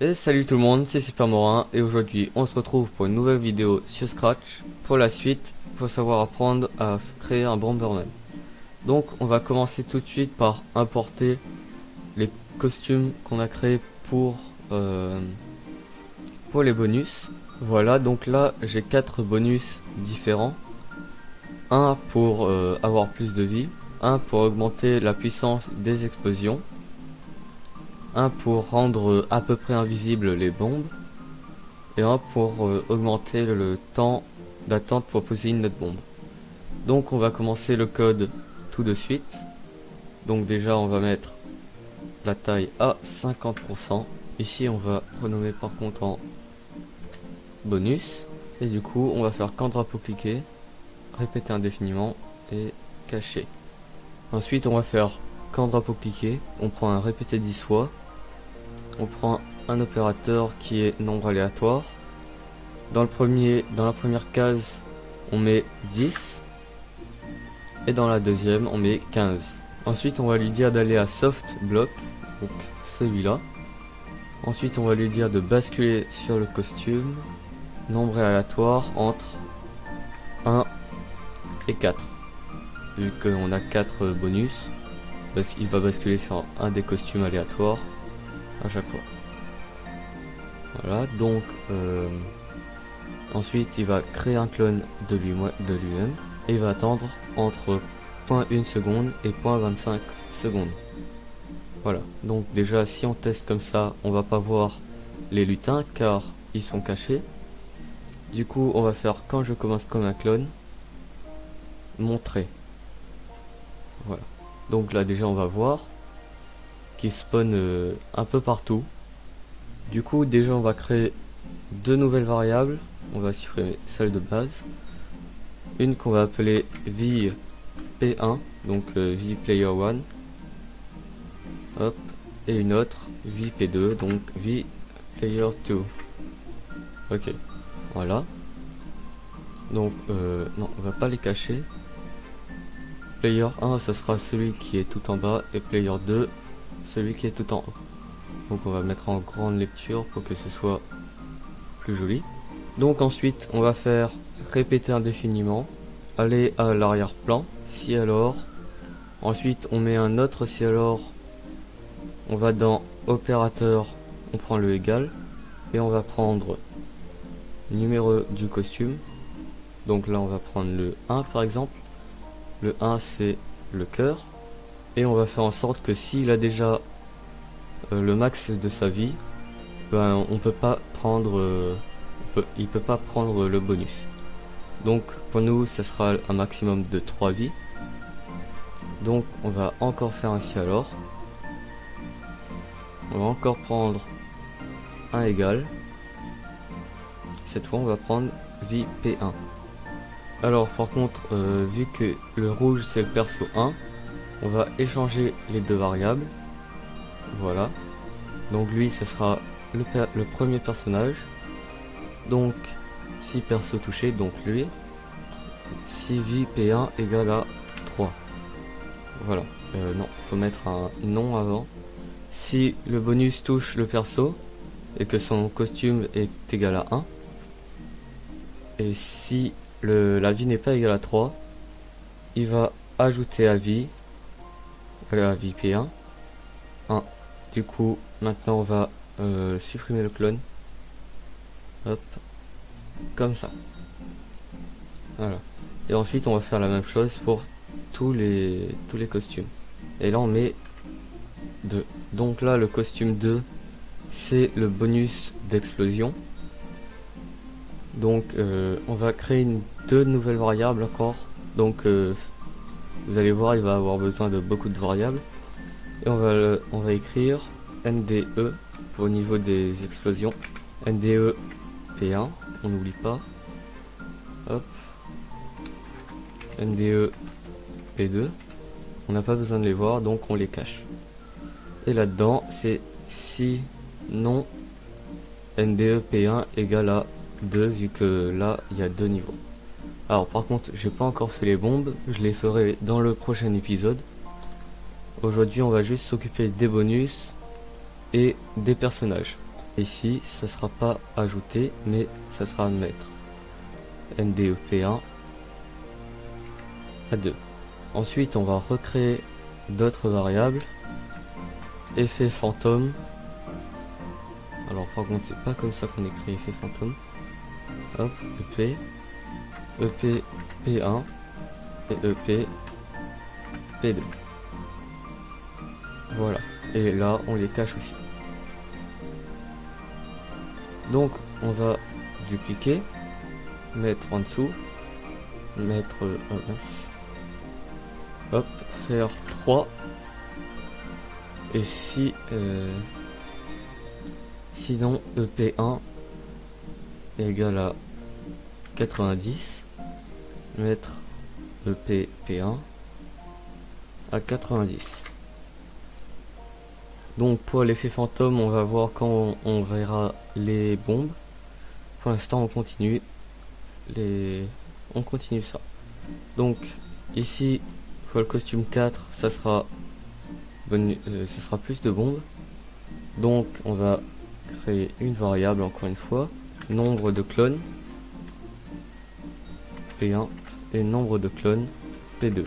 Et salut tout le monde, c'est Super Morin et aujourd'hui on se retrouve pour une nouvelle vidéo sur Scratch. Pour la suite, il faut savoir apprendre à créer un Bomberman. Donc on va commencer tout de suite par importer les costumes qu'on a créés euh, pour les bonus. Voilà, donc là j'ai 4 bonus différents. Un pour avoir plus de vie, un pour augmenter la puissance des explosions, un pour rendre à peu près invisibles les bombes, et un pour augmenter le temps d'attente pour poser une autre bombe. Donc on va commencer le code tout de suite. Donc déjà on va mettre la taille à 50%. Ici on va renommer par contre en bonus. Et du coup on va faire quand drapeau cliquer, répéter indéfiniment et cacher. Ensuite on va faire quand drapeau cliquer, on prend un répéter 10 fois. On prend un opérateur qui est nombre aléatoire. Dans la première case, on met 10. Et dans la deuxième, on met 15. Ensuite, on va lui dire d'aller à Soft Block, donc celui-là. Ensuite, on va lui dire de basculer sur le costume. Nombre aléatoire entre 1 et 4. Vu qu'on a 4 bonus, parce qu'il va basculer sur un des costumes aléatoires à chaque fois. Voilà, donc ensuite il va créer un clone de lui-même et il va attendre entre 0.1 seconde et 0.25 secondes. Voilà, donc déjà si on teste comme ça, on va pas voir les lutins car ils sont cachés. Du coup on va faire quand je commence comme un clone, montrer. Voilà, donc là déjà on va voir qu'il spawn un peu partout. Du coup déjà on va créer deux nouvelles variables. On va supprimer celle de base. Une qu'on va appeler VP1, donc VPlayer1. Hop. Et une autre VP2, donc VPlayer2. Ok. Voilà. Donc non, on va pas les cacher. Player 1 ça sera celui qui est tout en bas et player 2 celui qui est tout en haut. Donc on va mettre en grande lecture pour que ce soit plus joli. Donc ensuite on va faire répéter indéfiniment, aller à l'arrière-plan, si alors. Ensuite on met un autre si alors, on va dans opérateur, on prend le égal et on va prendre numéro du costume. Donc là on va prendre le 1 par exemple. Le 1 c'est le cœur et on va faire en sorte que s'il a déjà le max de sa vie, ben on peut pas prendre il peut pas prendre le bonus. Donc pour nous ça sera un maximum de 3 vies. Donc on va encore faire un si alors. On va encore prendre un égal. Cette fois on va prendre vie P1. Alors par contre vu que le rouge c'est le perso 1, on va échanger les deux variables. Voilà. Donc lui ce sera le premier personnage. Donc si perso touché, donc lui. Si vie P1 égale à 3. Voilà. Non, faut mettre un nom avant. Si le bonus touche le perso et que son costume est égal à 1. Et si la vie n'est pas égale à 3, il va ajouter à vie P1 1. Du coup maintenant on va supprimer le clone. Hop, comme ça. Voilà. Et ensuite on va faire la même chose pour tous les costumes. Et là on met 2. Donc là le costume 2 c'est le bonus d'explosion. Donc on va créer deux nouvelles variables encore. Donc vous allez voir il va avoir besoin de beaucoup de variables. Et on va écrire NDE pour au niveau des explosions. NDE P1, on n'oublie pas. Hop. NDE P2. On n'a pas besoin de les voir donc on les cache. Et là-dedans c'est si non NDE P1 égale à 2 vu que là il y a deux niveaux. Alors par contre j'ai pas encore fait les bombes, je les ferai dans le prochain épisode. Aujourd'hui on va juste s'occuper des bonus et des personnages. Ici, ça sera pas ajouté, mais ça sera mettre. NDEP1 à 2. Ensuite, on va recréer d'autres variables. Effet fantôme. Alors par contre, c'est pas comme ça qu'on écrit effet fantôme. Hop, EP, EP P1 et EP P2. Voilà. Et là, on les cache aussi. Donc, on va dupliquer, mettre en dessous, mettre hop, faire 3. Et si sinon EP1 est égal à 90, mettre EP1 à 90. Donc pour l'effet fantôme, on va voir quand on verra les bombes. Pour l'instant, on continue ça. Donc ici, pour le costume 4, ça sera plus de bombes. Donc on va créer une variable encore une fois, nombre de clones P1 et nombre de clones P2.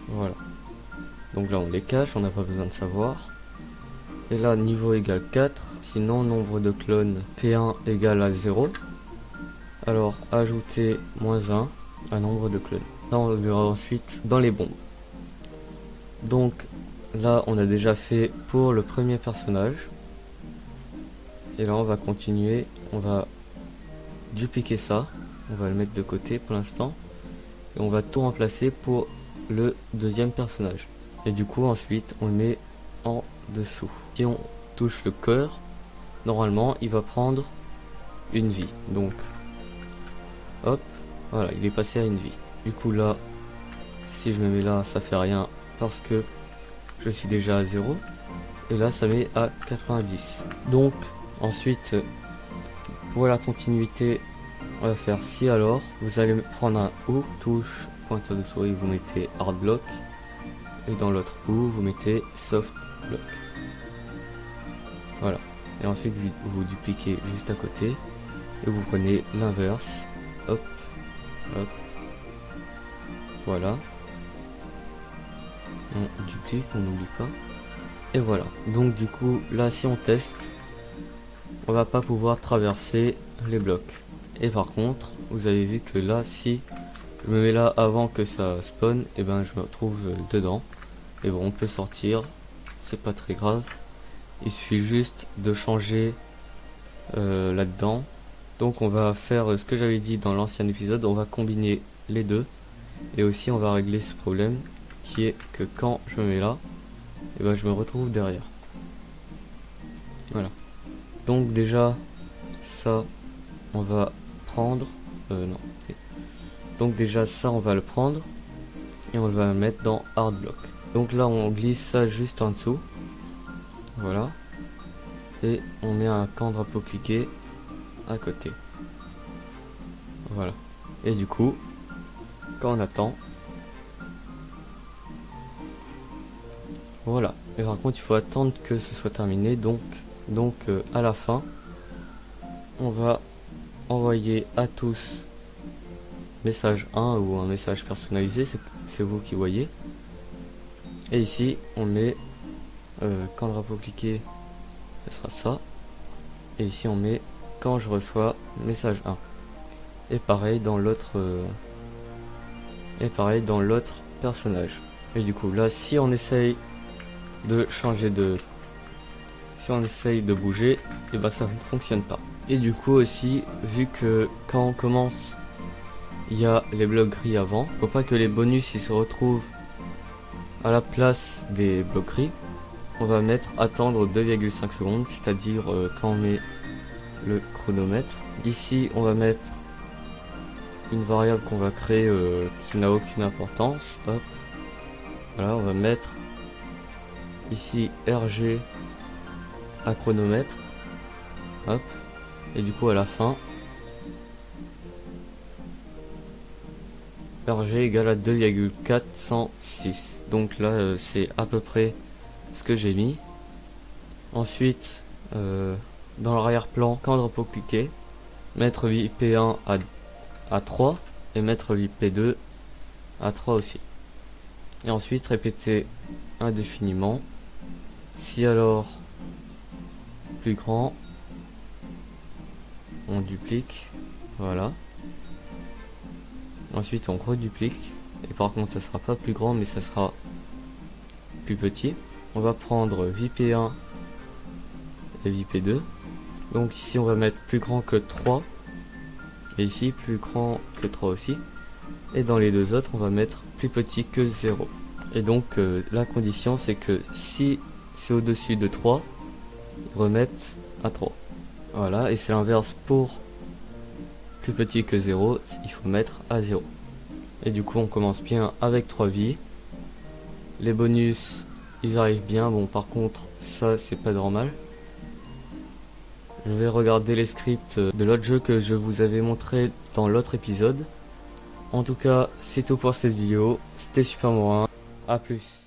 Voilà. Donc là on les cache, on n'a pas besoin de savoir. Et là niveau égale 4, sinon nombre de clones P1 égale à 0. Alors ajouter -1 à nombre de clones. Ça on verra ensuite dans les bombes. Donc là on a déjà fait pour le premier personnage. Et là on va continuer, on va dupliquer ça, on va le mettre de côté pour l'instant. Et on va tout remplacer pour le deuxième personnage. Et du coup ensuite on le met en dessous. Si on touche le cœur, normalement il va prendre une vie. Donc hop, voilà, il est passé à une vie. Du coup là, si je me mets là, ça fait rien parce que je suis déjà à 0. Et là ça met à 90. Donc ensuite, pour la continuité, on va faire si alors. Vous allez prendre un OU, touche, pointeur de souris, vous mettez hard block. Et dans l'autre OU, vous mettez soft block. Voilà. Et ensuite vous dupliquez juste à côté. Et vous prenez l'inverse. Hop, hop. Voilà. On duplique, on n'oublie pas. Et voilà. Donc du coup, là si on teste, on va pas pouvoir traverser les blocs. Et par contre, vous avez vu que là, si je me mets là avant que ça spawn, et ben je me retrouve dedans. Et bon, on peut sortir, c'est pas très grave. Il suffit juste de changer là-dedans. Donc on va faire ce que j'avais dit dans l'ancien épisode, on va combiner les deux. Et aussi on va régler ce problème qui est que quand je me mets là, et ben je me retrouve derrière. Voilà. Donc déjà ça on va prendre non. Donc déjà ça on va le prendre et on va le mettre dans hard block. Donc là on glisse ça juste en dessous. Voilà. Et on met un camp drapeau cliqué à côté. Voilà. Et du coup, quand on attend, voilà. Et par contre, il faut attendre que ce soit terminé. Donc à la fin, on va envoyer à tous message 1 ou un message personnalisé. C'est vous qui voyez. Et ici, on met quand drapeau cliqué, ce sera ça. Et ici, on met quand je reçois message 1. Et pareil dans l'autre personnage. Et du coup là si on essaye de changer de bouger, et ben ça ne fonctionne pas. Et du coup aussi, vu que quand on commence il y a les blocs gris avant, faut pas que les bonus ils se retrouvent à la place des blocs gris. On va mettre attendre 2,5 secondes, c'est-à-dire quand on met le chronomètre. Ici on va mettre une variable qu'on va créer qui n'a aucune importance. Hop. Voilà, on va mettre ici RG à chronomètre. Hop. Et du coup à la fin, RG égale à 2,406. Donc là c'est à peu près ce que j'ai mis. Ensuite, dans l'arrière-plan, quand on peut cliquer, mettre VIP1 à 3 et mettre VIP2 à 3 aussi. Et ensuite répéter indéfiniment. Si alors plus grand, on duplique, voilà. Ensuite on reduplique, et par contre ça sera pas plus grand mais ça sera plus petit. On va prendre VIP1 et VIP2. Donc ici on va mettre plus grand que 3, et ici plus grand que 3 aussi. Et dans les deux autres on va mettre plus petit que 0. Et donc la condition c'est que si c'est au-dessus de 3, remettre à 3. Voilà, et c'est l'inverse pour plus petit que 0, il faut mettre à 0. Et du coup on commence bien avec 3 vies. Les bonus ils arrivent bien, bon par contre ça c'est pas normal. Je vais regarder les scripts de l'autre jeu que je vous avais montré dans l'autre épisode. En tout cas c'est tout pour cette vidéo, c'était Super Morin, à plus.